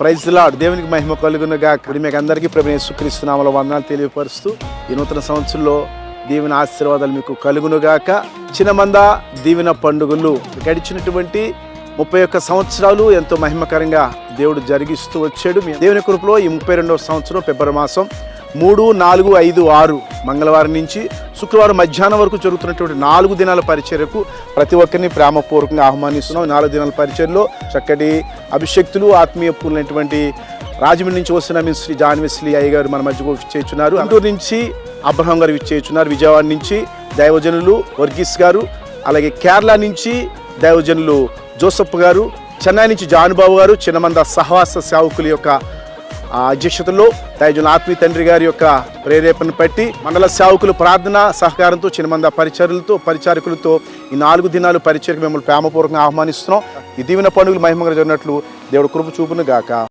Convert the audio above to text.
Praise lord. దేవునికి మహిమ కలుగునుగా. మీకు అందరికీ ప్రభువైన యేసుక్రీస్తు నామములో వందనాలు తెలియపరుస్తూ ఈ నూతన సంవత్సరంలో దీవెన ఆశీర్వాదాలు మీకు కలుగునుగాక. చిన్నమంద దీవెన పండుగలు గడిచినటువంటి 31 సంవత్సరాలు ఎంతో మహిమకరంగా దేవుడు జరిగిస్తూ వచ్చాడు. దేవుని కృపలో ఈ 32వ సంవత్సరం ఫిబ్రవరి మాసం 3, 4, 5, 6 మంగళవారం నుంచి శుక్రవారం మధ్యాహ్నం వరకు జరుగుతున్నటువంటి 4 దినాల పరిచర్యకు ప్రతి ఒక్కరిని ప్రేమపూర్వకంగా ఆహ్వానిస్తున్నాం. 4 దినాల పరిచర్యలో చక్కటి అభిషక్తులు, ఆత్మీయ పూర్ణమైనటువంటి రాజమండ్రి నుంచి వస్తున్న శ్రీ జాన్ వెస్లీ అయ్య గారు మన మధ్యకు విచ్చేస్తున్నారు. గుంటూరు నుంచి అబ్రహాం గారు విచ్చేస్తున్నారు. విజయవాడ నుంచి దైవజనులు వర్గీస్ గారు, అలాగే కేరళ నుంచి దైవజనులు జోసఫ్ గారు, చెన్నై నుంచి జానుబాబు గారు, చిన్నమంద సహవాస సేవకుల యొక్క అధ్యక్షతలో దైవజనుల ఆత్మీయ తండ్రి గారి యొక్క ప్రేరేపణ బట్టి మండల సేవకులు ప్రార్థన సహకారంతో చిన్నమంద పరిచారకులతో ఈ 4 దినాలు పరిచర్యకు మిమ్మల్ని ప్రేమపూర్వకంగా ఆహ్వానిస్తున్నాం. ఈ దీవెన పండుగలు మహిమగా జరిగినట్లు దేవుడు కృప చూపును గాక.